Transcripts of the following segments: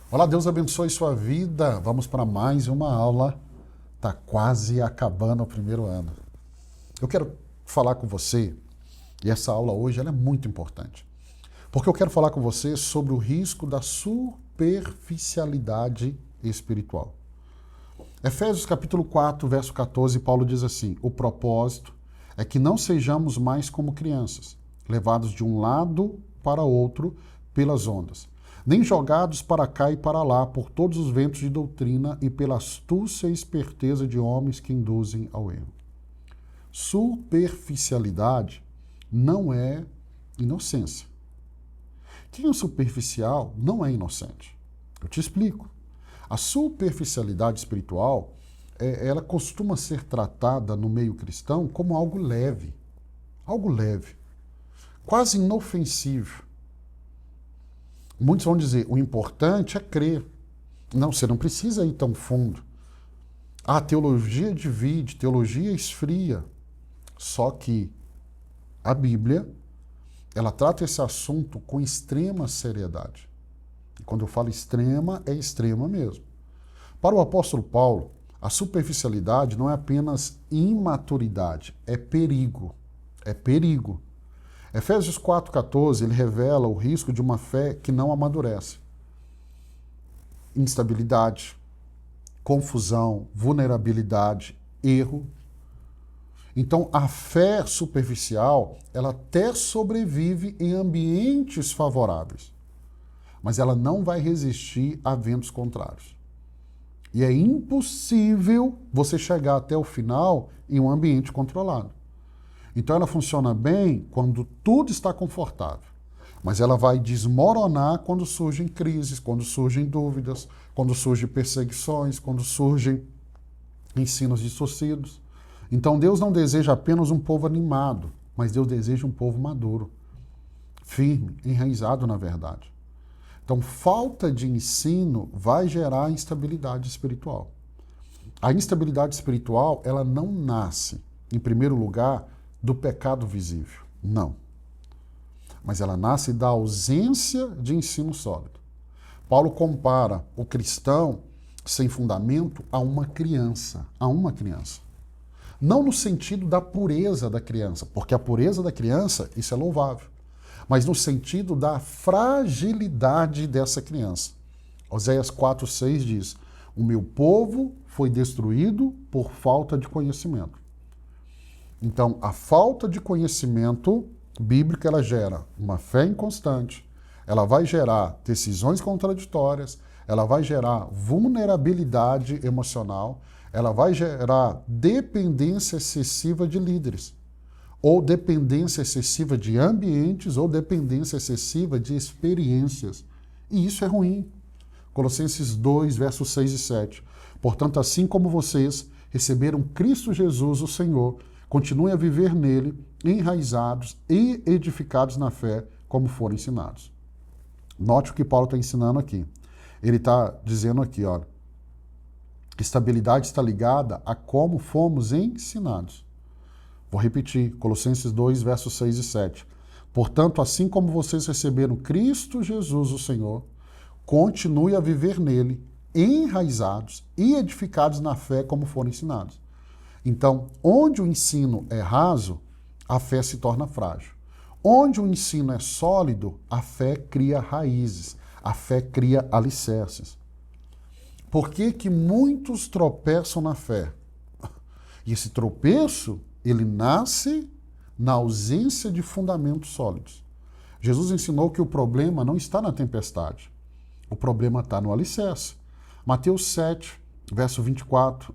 Olá, Deus abençoe sua vida. Vamos para mais uma aula. Está quase acabando o primeiro ano. Eu quero falar com você, e essa aula hoje ela é muito importante, porque eu quero falar com você sobre o risco da superficialidade espiritual. Efésios capítulo 4, verso 14, Paulo diz assim: o propósito é que não sejamos mais como crianças, levados de um lado para outro pelas ondas, nem jogados para cá e para lá por todos os ventos de doutrina e pela astúcia e esperteza de homens que induzem ao erro. Superficialidade não é inocência. Quem é superficial não é inocente. Eu te explico. A superficialidade espiritual, ela costuma ser tratada no meio cristão como algo leve, quase inofensivo. Muitos vão dizer, o importante é crer. Não, você não precisa ir tão fundo. A teologia divide, teologia esfria. Só que a Bíblia, ela trata esse assunto com extrema seriedade. E quando eu falo extrema, é extrema mesmo. Para o apóstolo Paulo, a superficialidade não é apenas imaturidade, é perigo. É perigo. Efésios 4,14, ele revela o risco de uma fé que não amadurece. Instabilidade, confusão, vulnerabilidade, erro. Então, a fé superficial, ela até sobrevive em ambientes favoráveis, mas ela não vai resistir a ventos contrários. E é impossível você chegar até o final em um ambiente controlado. Então ela funciona bem quando tudo está confortável, mas ela vai desmoronar quando surgem crises, quando surgem dúvidas, quando surgem perseguições, quando surgem ensinos distorcidos. Então Deus não deseja apenas um povo animado, mas Deus deseja um povo maduro, firme, enraizado na verdade. Então, falta de ensino vai gerar instabilidade espiritual. A instabilidade espiritual, ela não nasce, em primeiro lugar, do pecado visível. Não. Mas ela nasce da ausência de ensino sólido. Paulo compara o cristão sem fundamento a uma criança. Não no sentido da pureza da criança, porque a pureza da criança, isso é louvável, mas no sentido da fragilidade dessa criança. Oséias 4,6 diz: o meu povo foi destruído por falta de conhecimento. Então, a falta de conhecimento bíblico, ela gera uma fé inconstante, ela vai gerar decisões contraditórias, ela vai gerar vulnerabilidade emocional, ela vai gerar dependência excessiva de líderes, ou dependência excessiva de ambientes, ou dependência excessiva de experiências. E isso é ruim. Colossenses 2, versos 6 e 7. Portanto, assim como vocês receberam Cristo Jesus, o Senhor, continuem a viver nele, enraizados e edificados na fé, como foram ensinados. Note o que Paulo está ensinando aqui. Ele está dizendo aqui, olha, estabilidade está ligada a como fomos ensinados. Vou repetir, Colossenses 2, versos 6 e 7. Portanto, assim como vocês receberam Cristo Jesus, o Senhor, continue a viver nele, enraizados e edificados na fé como foram ensinados. Então, onde o ensino é raso, a fé se torna frágil. Onde o ensino é sólido, a fé cria raízes, a fé cria alicerces. Por que que muitos tropeçam na fé? E esse tropeço, ele nasce na ausência de fundamentos sólidos. Jesus ensinou que o problema não está na tempestade. O problema está no alicerce. Mateus 7, verso 24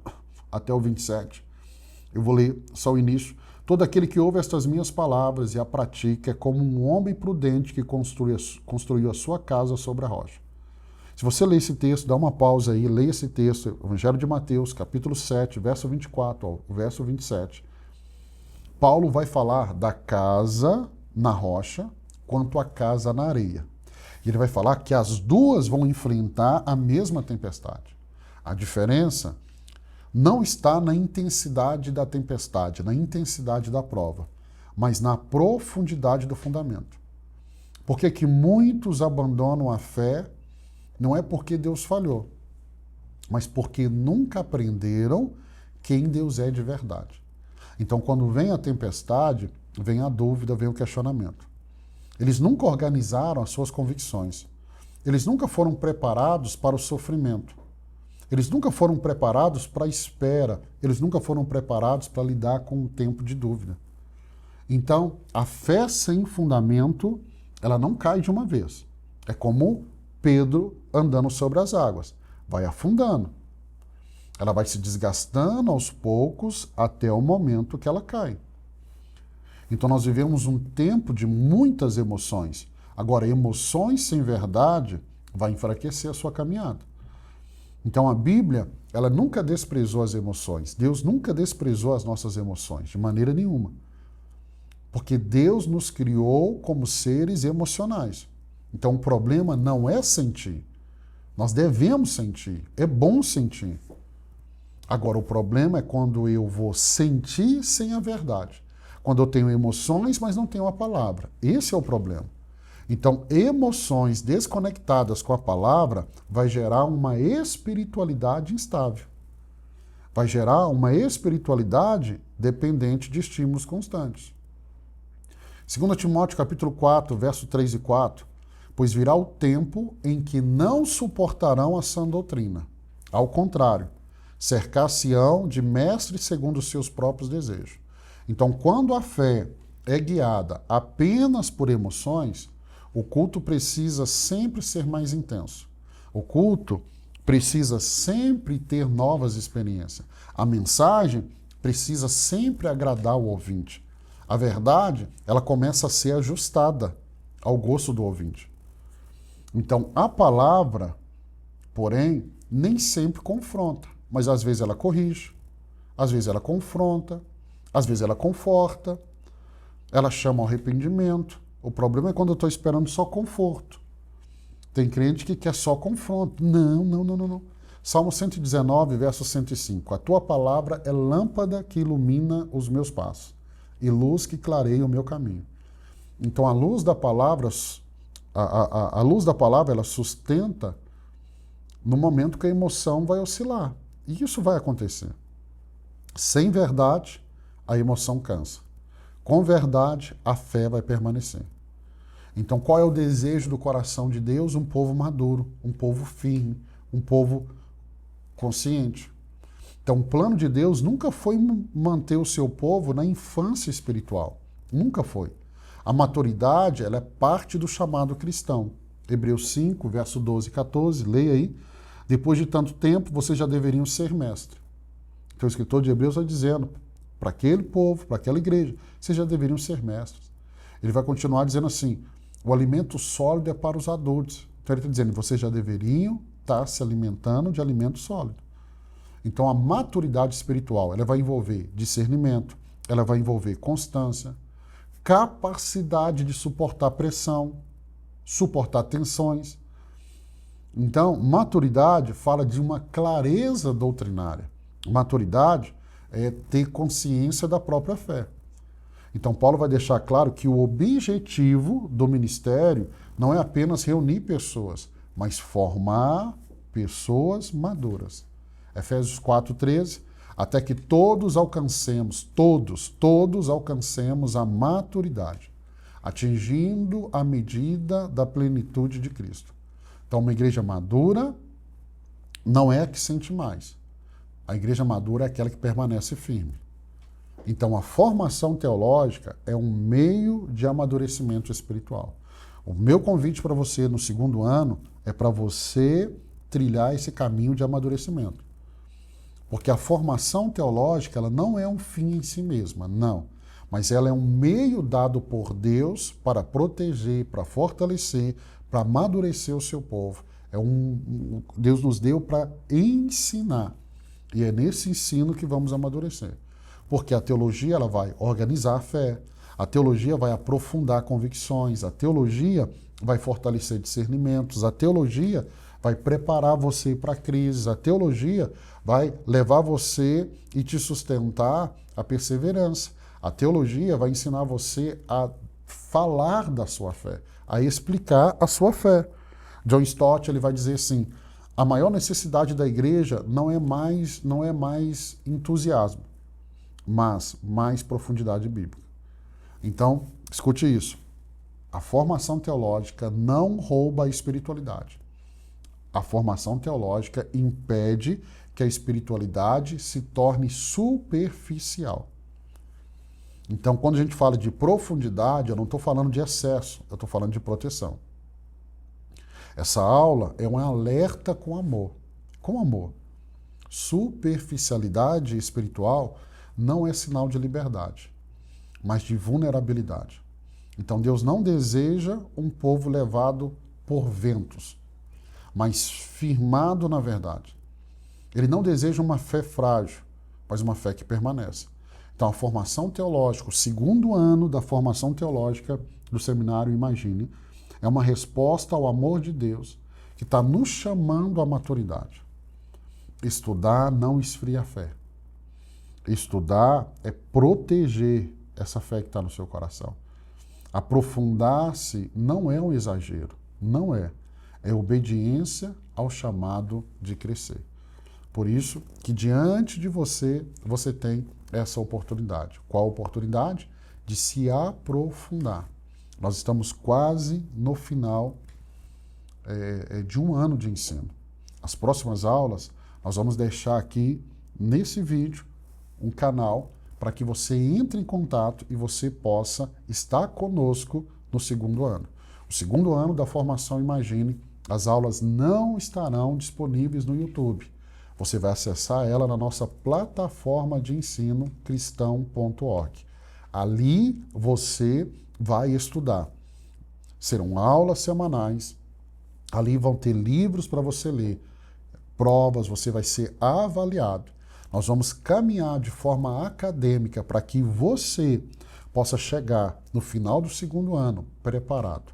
até o 27. Eu vou ler só o início. Todo aquele que ouve estas minhas palavras e a pratica é como um homem prudente que construiu a sua casa sobre a rocha. Se você ler esse texto, dá uma pausa aí, leia esse texto, Evangelho de Mateus, capítulo 7, verso 24 ao verso 27. Paulo vai falar da casa na rocha quanto a casa na areia. E ele vai falar que as duas vão enfrentar a mesma tempestade. A diferença não está na intensidade da tempestade, na intensidade da prova, mas na profundidade do fundamento. Por que que muitos abandonam a fé não é porque Deus falhou, mas porque nunca aprenderam quem Deus é de verdade. Então, quando vem a tempestade, vem a dúvida, vem o questionamento. Eles nunca organizaram as suas convicções. Eles nunca foram preparados para o sofrimento. Eles nunca foram preparados para a espera. Eles nunca foram preparados para lidar com o tempo de dúvida. Então, a fé sem fundamento, ela não cai de uma vez. É como Pedro andando sobre as águas. Vai afundando. Ela vai se desgastando aos poucos até o momento que ela cai. Então nós vivemos um tempo de muitas emoções. Agora, emoções sem verdade vai enfraquecer a sua caminhada. Então a Bíblia, ela nunca desprezou as emoções. Deus nunca desprezou as nossas emoções, de maneira nenhuma. Porque Deus nos criou como seres emocionais. Então o problema não é sentir. Nós devemos sentir. É bom sentir. Agora, o problema é quando eu vou sentir sem a verdade. Quando eu tenho emoções, mas não tenho a palavra. Esse é o problema. Então, emoções desconectadas com a palavra vai gerar uma espiritualidade instável. Vai gerar uma espiritualidade dependente de estímulos constantes. 2 Timóteo capítulo 4, verso 3 e 4, pois virá o tempo em que não suportarão a sã doutrina. Ao contrário, cercar-se-ão de mestres segundo os seus próprios desejos. Então, quando a fé é guiada apenas por emoções, o culto precisa sempre ser mais intenso. O culto precisa sempre ter novas experiências. A mensagem precisa sempre agradar o ouvinte. A verdade, ela começa a ser ajustada ao gosto do ouvinte. Então, a palavra, porém, nem sempre confronta, mas às vezes ela corrige, às vezes ela confronta, às vezes ela conforta, ela chama ao arrependimento. O problema é quando eu estou esperando só conforto. Tem crente que quer só confronto. Não. Salmo 119, verso 105. A tua palavra é lâmpada que ilumina os meus passos e luz que clareia o meu caminho. Então a luz da palavra, a luz da palavra, ela sustenta no momento que a emoção vai oscilar. E isso vai acontecer. Sem verdade, a emoção cansa. Com verdade, a fé vai permanecer. Então, qual é o desejo do coração de Deus? Um povo maduro, um povo firme, um povo consciente. Então, o plano de Deus nunca foi manter o seu povo na infância espiritual. Nunca foi. A maturidade, ela é parte do chamado cristão. Hebreus 5, verso 12 e 14, leia aí. Depois de tanto tempo, vocês já deveriam ser mestres. Então, o escritor de Hebreus vai dizendo, para aquele povo, para aquela igreja, vocês já deveriam ser mestres. Ele vai continuar dizendo assim, o alimento sólido é para os adultos. Então ele está dizendo, vocês já deveriam estar se alimentando de alimento sólido. Então a maturidade espiritual, ela vai envolver discernimento, ela vai envolver constância, capacidade de suportar pressão, suportar tensões. Então, maturidade fala de uma clareza doutrinária. Maturidade é ter consciência da própria fé. Então, Paulo vai deixar claro que o objetivo do ministério não é apenas reunir pessoas, mas formar pessoas maduras. Efésios 4:13, até que todos alcancemos, todos alcancemos a maturidade, atingindo a medida da plenitude de Cristo. Então, uma igreja madura não é a que sente mais. A igreja madura é aquela que permanece firme. Então, a formação teológica é um meio de amadurecimento espiritual. O meu convite para você no segundo ano é para você trilhar esse caminho de amadurecimento. Porque a formação teológica, ela não é um fim em si mesma, não. Mas ela é um meio dado por Deus para proteger, para fortalecer, para amadurecer o seu povo. Deus nos deu para ensinar. E é nesse ensino que vamos amadurecer. Porque a teologia, ela vai organizar a fé, a teologia vai aprofundar convicções, a teologia vai fortalecer discernimentos, a teologia vai preparar você para a crise, a teologia vai levar você e te sustentar a perseverança. A teologia vai ensinar você a falar da sua fé, a explicar a sua fé. John Stott ele vai dizer assim, a maior necessidade da igreja não é mais entusiasmo, mas mais profundidade bíblica. Então, escute isso. A formação teológica não rouba a espiritualidade. A formação teológica impede que a espiritualidade se torne superficial. Então, quando a gente fala de profundidade, eu não estou falando de excesso, eu estou falando de proteção. Essa aula é um alerta com amor. Com amor. Superficialidade espiritual não é sinal de liberdade, mas de vulnerabilidade. Então, Deus não deseja um povo levado por ventos, mas firmado na verdade. Ele não deseja uma fé frágil, mas uma fé que permanece. Então, a formação teológica, o segundo ano da formação teológica do seminário Imagine, é uma resposta ao amor de Deus que está nos chamando à maturidade. Estudar não esfria a fé. Estudar é proteger essa fé que está no seu coração. Aprofundar-se não é um exagero, não é. É obediência ao chamado de crescer. Por isso que diante de você, você tem essa oportunidade. Qual a oportunidade? De se aprofundar. Nós estamos quase no final de um ano de ensino. As próximas aulas, nós vamos deixar aqui, nesse vídeo, um canal para que você entre em contato e você possa estar conosco no segundo ano. O segundo ano da formação Imagine, as aulas não estarão disponíveis no YouTube. Você vai acessar ela na nossa plataforma de ensino cristão.org. Ali você vai estudar. Serão aulas semanais, ali vão ter livros para você ler, provas, você vai ser avaliado. Nós vamos caminhar de forma acadêmica para que você possa chegar no final do segundo ano preparado.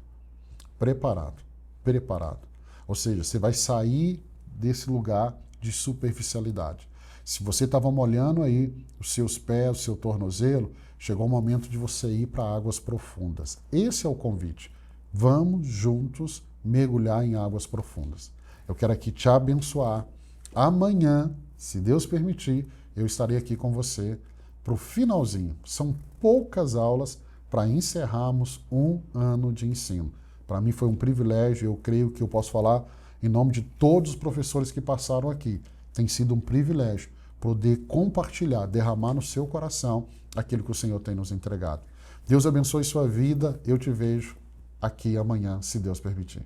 Ou seja, você vai sair desse lugar de superficialidade. Se você estava molhando aí os seus pés, o seu tornozelo, chegou o momento de você ir para águas profundas. Esse é o convite. Vamos juntos mergulhar em águas profundas. Eu quero aqui te abençoar. Amanhã, se Deus permitir, eu estarei aqui com você para o finalzinho. São poucas aulas para encerrarmos um ano de ensino. Para mim foi um privilégio, eu creio que eu posso falar em nome de todos os professores que passaram aqui. Tem sido um privilégio poder compartilhar, derramar no seu coração aquilo que o Senhor tem nos entregado. Deus abençoe sua vida, eu te vejo aqui amanhã, se Deus permitir.